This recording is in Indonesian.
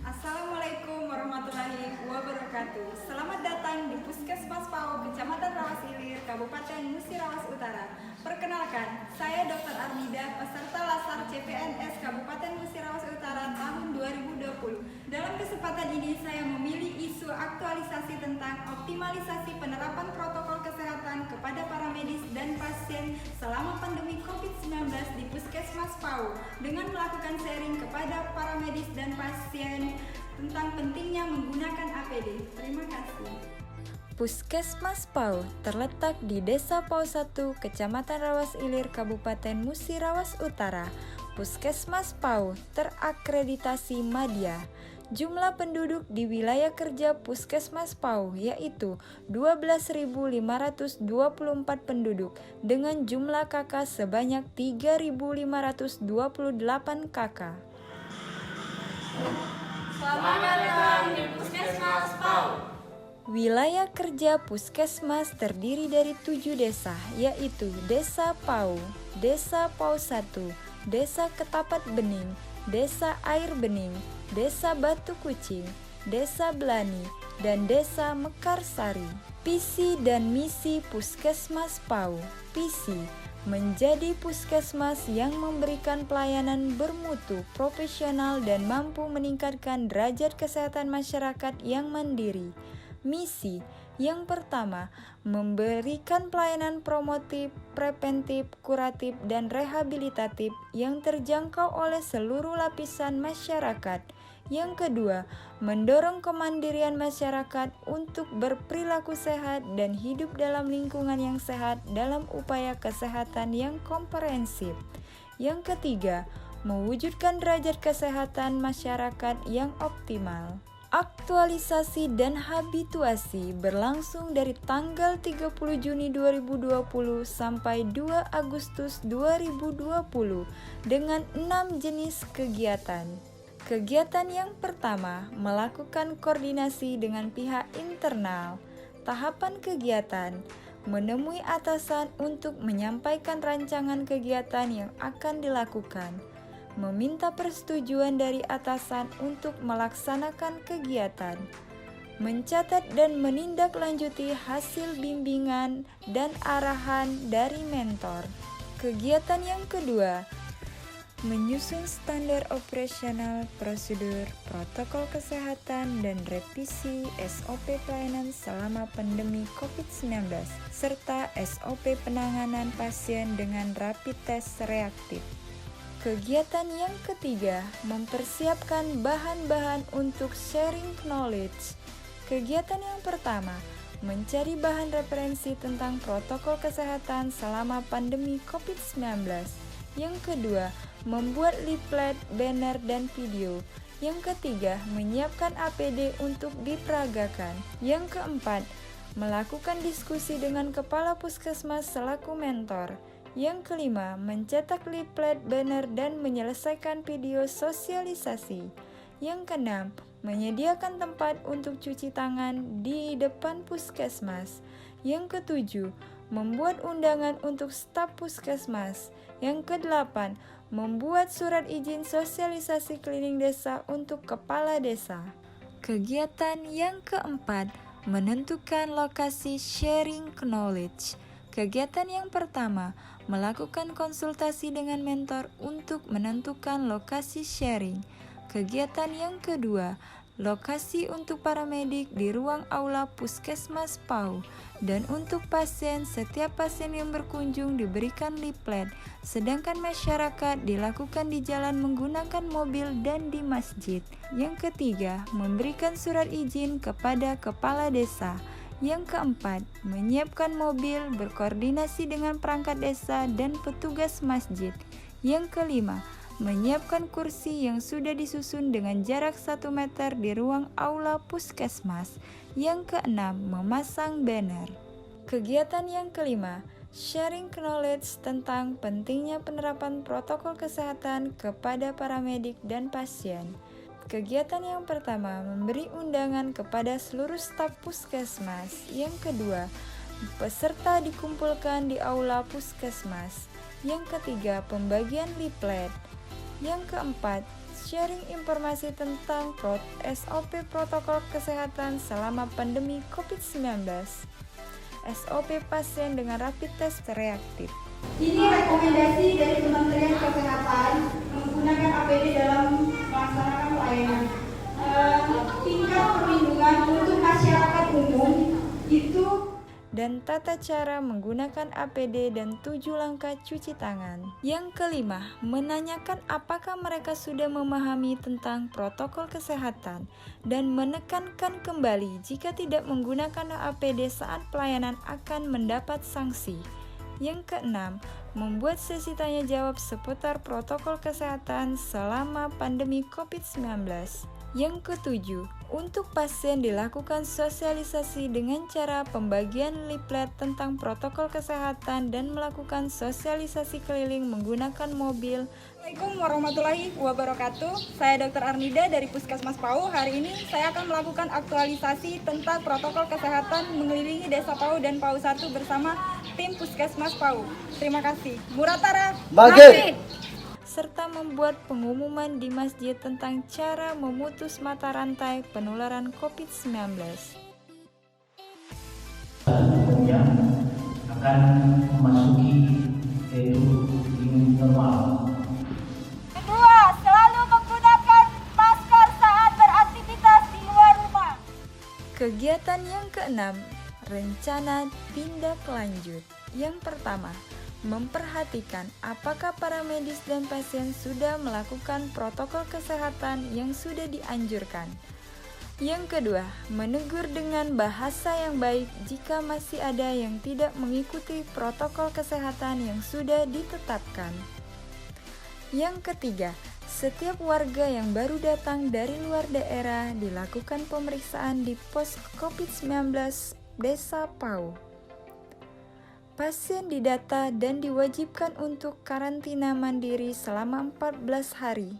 Assalamualaikum warahmatullahi wabarakatuh. Selamat datang di Puskesmas PAU Kecamatan Rawas Ilir, Kabupaten Musi Rawas Utara. Perkenalkan, saya Dr. Armida, peserta Lasar CPNS Kabupaten Musi Rawas Utara tahun 2020. Dalam kesempatan ini saya memilih isu aktualisasi tentang optimalisasi penerapan protokol kesehatan kepada para medis dan pasien selama pandemi COVID-19 di Puskesmas PAU dengan melakukan sharing kepada para medis dan pasien tentang pentingnya menggunakan APD. Terima kasih. Puskesmas PAU terletak di Desa PAU 1, Kecamatan Rawas Ilir, Kabupaten Musi Rawas Utara. Puskesmas PAU terakreditasi Madya. Jumlah penduduk di wilayah kerja Puskesmas PAU yaitu 12.524 penduduk dengan jumlah KK sebanyak 3.528 KK. Selamat datang di Puskesmas PAU. Wilayah kerja Puskesmas terdiri dari 7 desa, yaitu Desa PAU, Desa PAU 1, Desa Ketapat Bening, Desa Air Bening, Desa Batu Kucing, Desa Belani, dan Desa Mekarsari. Visi dan misi Puskesmas PAU. Visi: menjadi puskesmas yang memberikan pelayanan bermutu, profesional, dan mampu meningkatkan derajat kesehatan masyarakat yang mandiri. Misi yang pertama, memberikan pelayanan promotif, preventif, kuratif, dan rehabilitatif yang terjangkau oleh seluruh lapisan masyarakat. Yang kedua, mendorong kemandirian masyarakat untuk berperilaku sehat dan hidup dalam lingkungan yang sehat dalam upaya kesehatan yang komprehensif. Yang ketiga, mewujudkan derajat kesehatan masyarakat yang optimal. Aktualisasi dan habituasi berlangsung dari tanggal 30 Juni 2020 sampai 2 Agustus 2020 dengan 6 jenis kegiatan. Kegiatan yang pertama, melakukan koordinasi dengan pihak internal. Tahapan kegiatan, menemui atasan untuk menyampaikan rancangan kegiatan yang akan dilakukan. Meminta persetujuan dari atasan untuk melaksanakan kegiatan. Mencatat dan menindaklanjuti hasil bimbingan dan arahan dari mentor. Kegiatan yang kedua, menyusun standar operasional, prosedur, protokol kesehatan, dan revisi SOP pelayanan selama pandemi COVID-19, serta SOP penanganan pasien dengan rapid test reaktif. Kegiatan yang ketiga, mempersiapkan bahan-bahan untuk sharing knowledge. Kegiatan yang pertama, mencari bahan referensi tentang protokol kesehatan selama pandemi COVID-19. Yang kedua, membuat leaflet, banner, dan video. Yang ketiga, menyiapkan APD untuk diperagakan. Yang keempat, melakukan diskusi dengan kepala puskesmas selaku mentor. Yang kelima, mencetak leaflet, banner, dan menyelesaikan video sosialisasi. Yang keenam, menyediakan tempat untuk cuci tangan di depan puskesmas. Yang ketujuh, membuat undangan untuk staf puskesmas. Yang kedelapan, membuat surat izin sosialisasi keliling desa untuk kepala desa. Kegiatan yang keempat, menentukan lokasi sharing knowledge. Kegiatan yang pertama, melakukan konsultasi dengan mentor untuk menentukan lokasi sharing. Kegiatan yang kedua, lokasi untuk para medik di ruang aula Puskesmas PAU, dan untuk pasien, setiap pasien yang berkunjung diberikan leaflet, sedangkan masyarakat dilakukan di jalan menggunakan mobil dan di masjid. Yang ketiga, memberikan surat izin kepada kepala desa. Yang keempat, menyiapkan mobil, berkoordinasi dengan perangkat desa dan petugas masjid. Yang kelima, menyiapkan kursi yang sudah disusun dengan jarak 1 meter di ruang aula puskesmas. Yang keenam, memasang banner. Kegiatan yang kelima, sharing knowledge tentang pentingnya penerapan protokol kesehatan kepada para medik dan pasien. Kegiatan yang pertama, memberi undangan kepada seluruh staf puskesmas. Yang kedua, peserta dikumpulkan di aula puskesmas. Yang ketiga, pembagian leaflet. Yang keempat, sharing informasi tentang SOP protokol kesehatan selama pandemi COVID-19. SOP pasien dengan rapid test reaktif. Ini rekomendasi dari Kementerian Kesehatan menggunakan APD dalam melaksanakan pelayanan. Tingkat perlindungan untuk masyarakat umum itu dan tata cara menggunakan APD dan 7 langkah cuci tangan. Yang kelima, menanyakan apakah mereka sudah memahami tentang protokol kesehatan dan menekankan kembali jika tidak menggunakan APD saat pelayanan akan mendapat sanksi. Yang keenam, membuat sesi tanya jawab seputar protokol kesehatan selama pandemi COVID-19. Yang ketujuh, untuk pasien dilakukan sosialisasi dengan cara pembagian leaflet tentang protokol kesehatan dan melakukan sosialisasi keliling menggunakan mobil. Assalamualaikum warahmatullahi wabarakatuh. Saya Dr. Armida dari Puskesmas PAU. Hari ini saya akan melakukan aktualisasi tentang protokol kesehatan mengelilingi Desa PAU dan PAU 1 bersama tim Puskesmas PAU. Terima kasih. Muratara Masjid. Serta membuat pengumuman di masjid tentang cara memutus mata rantai penularan COVID-19. Umumnya akan memasuki yaitu new normal. Kedua, selalu menggunakan masker saat beraktivitas di luar rumah. Kegiatan yang keenam, rencana tindak lanjut. Yang pertama, memperhatikan apakah para medis dan pasien sudah melakukan protokol kesehatan yang sudah dianjurkan. Yang kedua, menegur dengan bahasa yang baik jika masih ada yang tidak mengikuti protokol kesehatan yang sudah ditetapkan. Yang ketiga, setiap warga yang baru datang dari luar daerah dilakukan pemeriksaan di pos COVID-19 Desa PAU. Pasien didata dan diwajibkan untuk karantina mandiri selama 14 hari.